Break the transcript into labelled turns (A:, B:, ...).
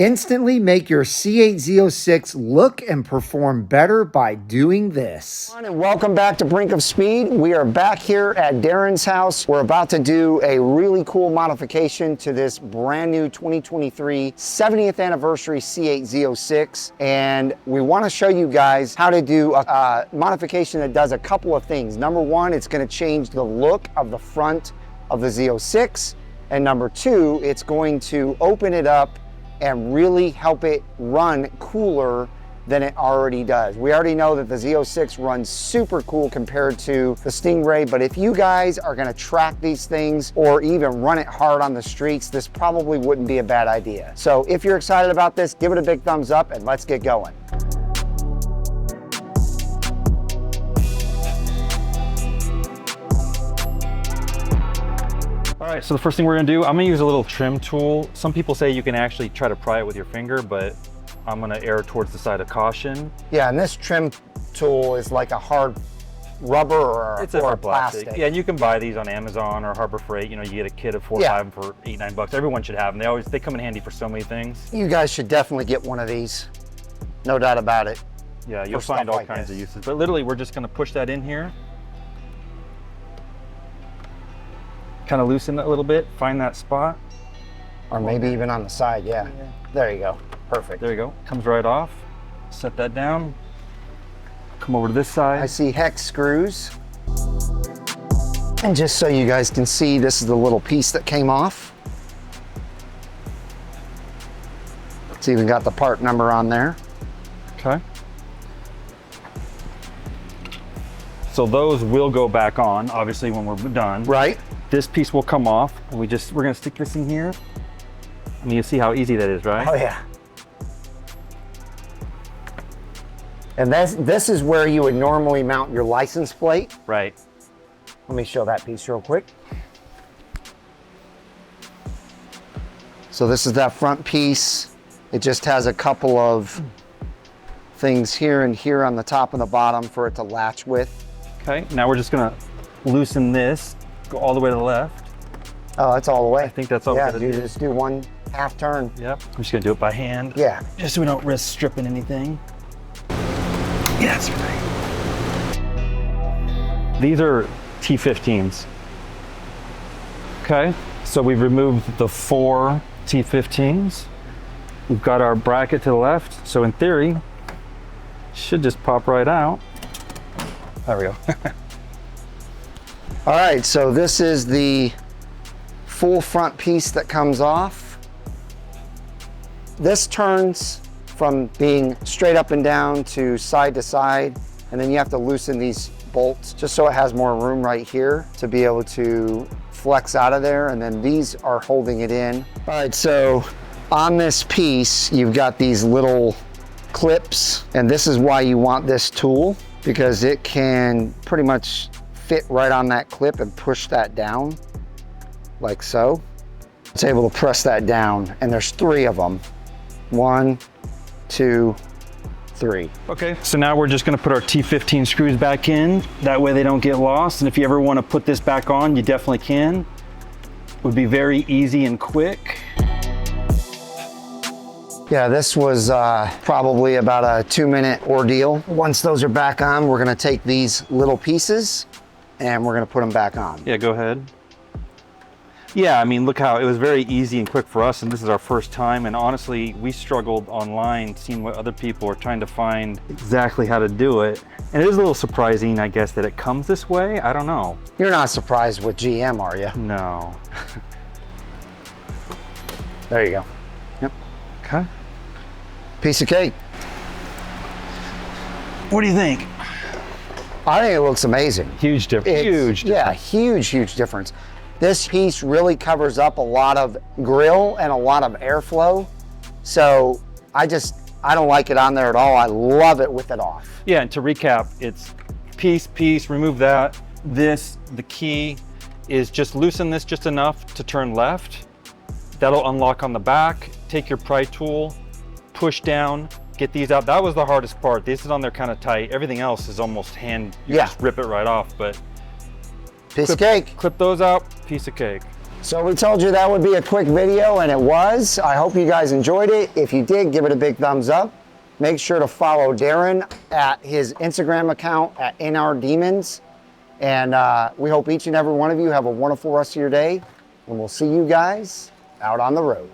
A: Instantly make your C8 Z06 look and perform better by doing this.
B: And welcome back to Brink of Speed. We are back here at Darren's house. We're about to do a really cool modification to this brand new 2023 70th anniversary C8 Z06. And we want to show you guys how to do a modification that does a couple of things. Number one, it's going to change the look of the front of the Z06. And number two, it's going to open it up and really help it run cooler than it already does. We already know that the Z06 runs super cool compared to the Stingray, but if you guys are gonna track these things or even run it hard on the streets, this probably wouldn't be a bad idea. So if you're excited about this, give it a big thumbs up and let's get going.
C: All right, so the first thing we're gonna do, I'm gonna use a little trim tool. Some people say you can actually try to pry it with your finger, but I'm gonna err towards the side of caution.
B: Yeah, and this trim tool is like a hard rubber or
C: a plastic. Yeah, and you can buy these on Amazon or Harbor Freight. You know, you get a kit of 4 or 5 for $8, $9. Everyone should have them. They come in handy for so many things.
B: You guys should definitely get one of these. No doubt about it.
C: Yeah, you'll find all kinds of uses. But literally, we're just gonna push that in here. Kind of loosen it a little bit, find that spot.
B: Or maybe even on the side, yeah. There you go, perfect.
C: There you go, comes right off. Set that down. Come over to this side.
B: I see hex screws. And just so you guys can see, this is the little piece that came off. It's even got the part number on there.
C: Okay. So those will go back on, obviously, when we're done.
B: Right.
C: This piece will come off, and we're gonna stick this in here. I mean, you see how easy that is, right?
B: Oh yeah. And this is where you would normally mount your license plate.
C: Right.
B: Let me show that piece real quick. So this is that front piece. It just has a couple of things here and here on the top and the bottom for it to latch with.
C: Okay, now we're just gonna loosen this. Go all the way to the left.
B: Oh, that's all the way.
C: I think that's all
B: yeah,
C: we're gonna do.
B: Just do one half turn.
C: Yep. I'm just gonna do it by hand.
B: Yeah.
C: Just so we don't risk stripping anything. Yeah, that's right. These are T15s. Okay, so we've removed the 4 T15s. We've got our bracket to the left, so in theory, should just pop right out. There we go.
B: All right, so this is the full front piece that comes off. This turns from being straight up and down to side, and then you have to loosen these bolts just so it has more room right here to be able to flex out of there, and then these are holding it in. All right, so on this piece, you've got these little clips, and this is why you want this tool, because it can pretty much fit right on that clip and push that down like so. It's able to press that down, and there's 3 of them. 1, 2, 3.
C: Okay, so now we're just gonna put our T15 screws back in. That way they don't get lost. And if you ever wanna put this back on, you definitely can. Would be very easy and quick.
B: Yeah, this was probably about a 2-minute ordeal. Once those are back on, we're gonna take these little pieces and we're gonna put them back on.
C: Yeah, go ahead. Yeah, I mean, look how it was very easy and quick for us, and this is our first time, and honestly, we struggled online seeing what other people are trying to find exactly how to do it. And it is a little surprising, I guess, that it comes this way. I don't know.
B: You're not surprised with GM, are you?
C: No.
B: There you go. Yep.
C: Okay.
B: Piece of cake.
C: What do you think?
B: I think it looks amazing.
C: Huge difference. Huge difference.
B: Yeah, huge difference. This piece really covers up a lot of grill and a lot of airflow. So I don't like it on there at all. I love it with it off.
C: Yeah, and to recap, it's piece, remove that. This, the key is just loosen this just enough to turn left. That'll unlock on the back. Take your pry tool, push down, get these out. That was the hardest part. This is on there kind of tight. Everything else is almost hand, you just rip it right off, but
B: piece of cake.
C: Clip those out, piece of cake.
B: So we told you that would be a quick video, and it was. I hope you guys enjoyed it. If you did, give it a big thumbs up. Make sure to follow Darren at his Instagram account at NRDemons. And we hope each and every one of you have a wonderful rest of your day. And we'll see you guys out on the road.